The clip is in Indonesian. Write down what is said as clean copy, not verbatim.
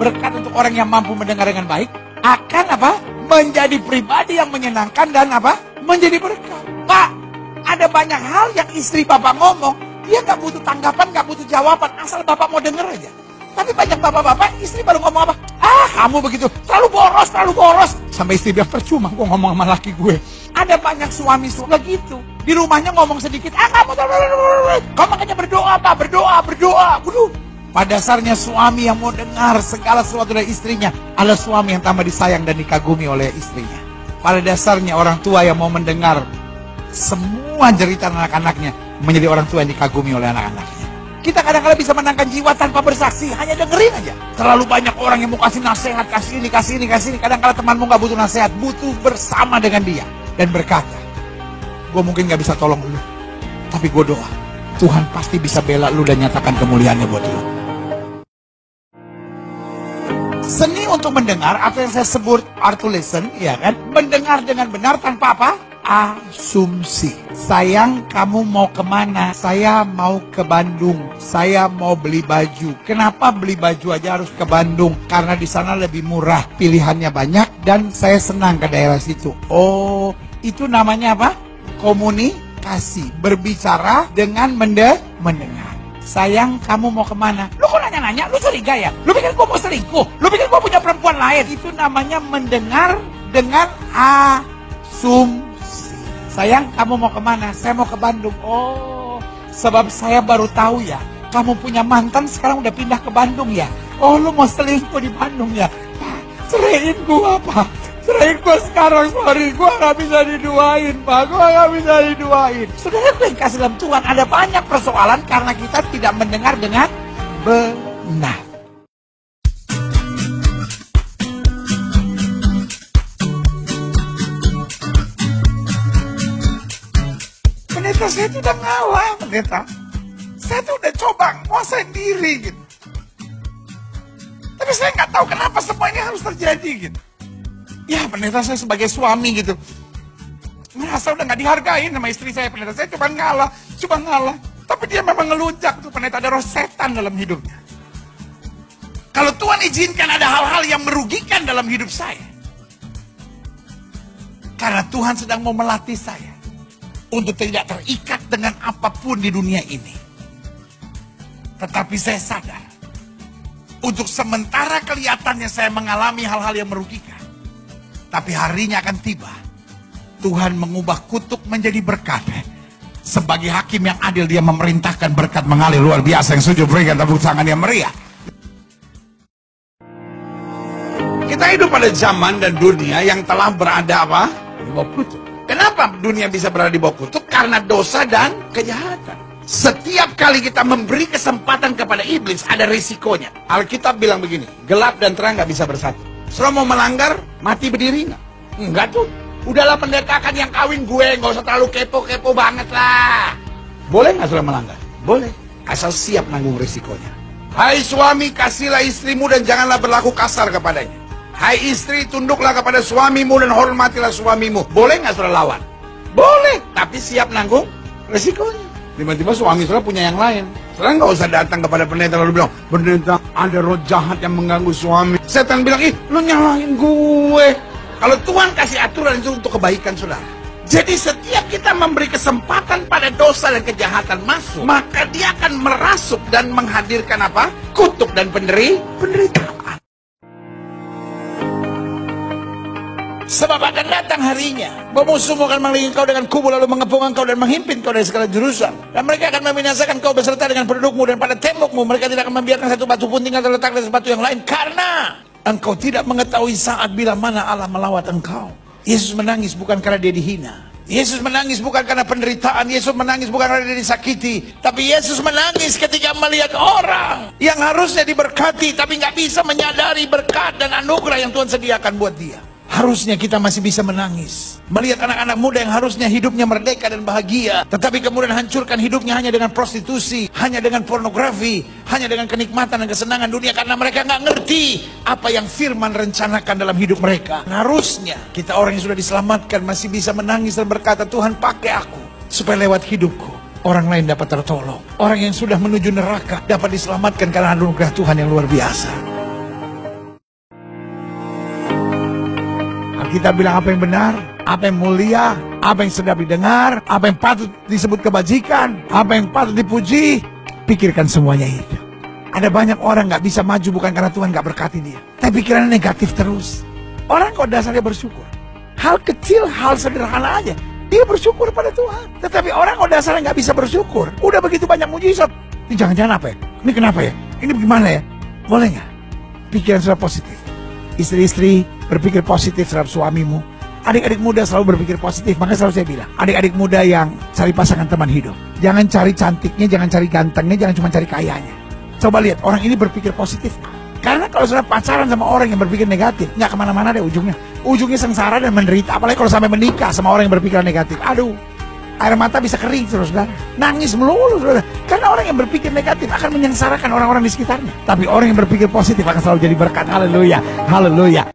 berkat untuk orang yang mampu mendengar dengan baik, akan apa? Menjadi pribadi yang menyenangkan dan apa? Menjadi berkat. Pak, ada banyak hal yang istri Bapak ngomong, dia gak butuh tanggapan, gak butuh jawaban, asal Bapak mau denger aja. Tapi banyak bapak-bapak, istri baru ngomong apa? Ah, kamu begitu, terlalu boros. Sampai istri bilang, percuma gue ngomong sama laki gue. Ada banyak suami begitu. Di rumahnya ngomong sedikit, kamu makanya berdoa, Pak, berdoa. Waduh. Pada dasarnya suami yang mau dengar segala sesuatu dari istrinya adalah suami yang tambah disayang dan dikagumi oleh istrinya. Pada dasarnya orang tua yang mau mendengar semua cerita anak-anaknya menjadi orang tua yang dikagumi oleh anak-anaknya. Kita kadang-kadang bisa menangkan jiwa tanpa bersaksi, hanya dengerin aja. Terlalu banyak orang yang mau kasih nasihat, kasih ini. Kadang-kadang temanmu gak butuh nasihat, butuh bersama dengan dia. Dan berkata, gue mungkin gak bisa tolong lu, tapi gue doa, Tuhan pasti bisa bela lu dan nyatakan kemuliaannya buat lu. Seni untuk mendengar, atau yang saya sebut art to listen, ya kan? Mendengar dengan benar tanpa apa? Asumsi. Sayang, kamu mau kemana? Saya mau ke Bandung. Saya mau beli baju. Kenapa beli baju aja harus ke Bandung? Karena di sana lebih murah, pilihannya banyak, dan saya senang ke daerah situ. Oh, itu namanya apa? Komunikasi. Berbicara dengan mendengar. Sayang, kamu mau kemana? Lu kok nanya-nanya? Lu curiga ya? Lu pikir gua mau selingkuh? Lu pikir gua punya perempuan lain? Itu namanya mendengar dengan asumsi. Sayang, kamu mau kemana? Saya mau ke Bandung. Oh, sebab saya baru tahu ya, kamu punya mantan sekarang udah pindah ke Bandung ya. Oh, lu mau selingkuh di Bandung ya? Pak, ceraiin gua, Pak. Ceraiin gua sekarang, sorry. Gua gak bisa diduain, Pak. Gua gak bisa diduain. Saudara gue yang kasih dalam Tuhan, ada banyak persoalan karena kita tidak mendengar dengan benar. Pendeta, saya tuh udah ngalah, pendeta. Saya tuh udah coba nguasain diri gitu. Tapi saya nggak tahu kenapa semua ini harus terjadi gitu. Ya pendeta, saya sebagai suami gitu, merasa udah nggak dihargain sama istri saya, pendeta. Saya cuma ngalah. Tapi dia memang ngelunjak tuh, pendeta, ada roh setan dalam hidupnya. Kalau Tuhan izinkan ada hal-hal yang merugikan dalam hidup saya, karena Tuhan sedang mau melatih saya untuk tidak terikat dengan apapun di dunia ini. Tetapi saya sadar, untuk sementara kelihatannya saya mengalami hal-hal yang merugikan, tapi harinya akan tiba, Tuhan mengubah kutuk menjadi berkat. Sebagai hakim yang adil, dia memerintahkan berkat mengalir luar biasa. Yang setuju berikan tepuk tangan yang meriah. Kita hidup pada zaman dan dunia yang telah berada apa? Di bawah kutuk. Kenapa dunia bisa berada di bawah kutuk? Karena dosa dan kejahatan. Setiap kali kita memberi kesempatan kepada iblis, ada risikonya. Alkitab bilang begini, gelap dan terang gak bisa bersatu. Saudara mau melanggar, mati berdiri gak? Enggak tuh. Udahlah pendeta, kan yang kawin gue, gak usah terlalu kepo-kepo banget lah. Boleh gak saudara melanggar? Boleh. Asal siap nanggung risikonya. Hai suami, kasihlah istrimu dan janganlah berlaku kasar kepadanya. Hai istri, tunduklah kepada suamimu dan hormatilah suamimu. Boleh nggak saudara lawan? Boleh, tapi siap nanggung resikonya. Tiba-tiba suami saudara punya yang lain. Saudara nggak usah datang kepada pendeta lalu bilang, pendeta, ada roh jahat yang mengganggu suami. Setan bilang, ih, lu nyalahin gue. Kalau Tuhan kasih aturan itu untuk kebaikan saudara. Jadi setiap kita memberi kesempatan pada dosa dan kejahatan masuk, maka dia akan merasuk dan menghadirkan apa? Kutuk dan penderitaan. Sebab akan datang harinya, pemusuhmu akan mengelilingi kau dengan kubu, lalu mengepung engkau dan menghimpit kau dari segala jurusan. Dan mereka akan membinasakan kau beserta dengan pendudukmu, dan pada tembokmu mereka tidak akan membiarkan satu batu pun tinggal terletak dari batu yang lain, karena engkau tidak mengetahui saat bila mana Allah melawat engkau. Yesus menangis bukan karena dia dihina. Yesus menangis bukan karena penderitaan. Yesus menangis bukan karena dia disakiti. Tapi Yesus menangis ketika melihat orang yang harusnya diberkati, tapi nggak bisa menyadari berkat dan anugerah yang Tuhan sediakan buat dia. Harusnya kita masih bisa menangis melihat anak-anak muda yang harusnya hidupnya merdeka dan bahagia, tetapi kemudian hancurkan hidupnya hanya dengan prostitusi, hanya dengan pornografi, hanya dengan kenikmatan dan kesenangan dunia, karena mereka nggak ngerti apa yang firman rencanakan dalam hidup mereka. Harusnya kita orang yang sudah diselamatkan masih bisa menangis dan berkata, Tuhan pakai aku supaya lewat hidupku orang lain dapat tertolong. Orang yang sudah menuju neraka dapat diselamatkan karena anugerah Tuhan yang luar biasa. Kita bilang apa yang benar, apa yang mulia, apa yang sedap didengar, apa yang patut disebut kebajikan, apa yang patut dipuji. Pikirkan semuanya itu. Ada banyak orang gak bisa maju bukan karena Tuhan gak berkati dia, tapi pikirannya negatif terus. Orang kok dasarnya bersyukur. Hal kecil, hal sederhana aja, dia bersyukur pada Tuhan. Tetapi orang kok dasarnya gak bisa bersyukur. Udah begitu banyak mujizat. Ini jangan-jangan apa ya? Ini kenapa ya? Ini bagaimana ya? Boleh gak? Pikiran sudah positif. Istri-istri berpikir positif terhadap suamimu. Adik-adik muda selalu berpikir positif. Maka selalu saya bilang, adik-adik muda yang cari pasangan teman hidup, jangan cari cantiknya, jangan cari gantengnya, jangan cuma cari kayanya. Coba lihat, orang ini berpikir positif. Karena kalau sudah pacaran sama orang yang berpikir negatif, nggak kemana-mana deh ujungnya. Ujungnya sengsara dan menderita. Apalagi kalau sampai menikah sama orang yang berpikiran negatif. Aduh, air mata bisa kering saudara. Nangis melulu saudara. Karena orang yang berpikir negatif akan menyengsarakan orang-orang di sekitarnya. Tapi orang yang berpikir positif akan selalu jadi berkat. Haleluya, haleluya.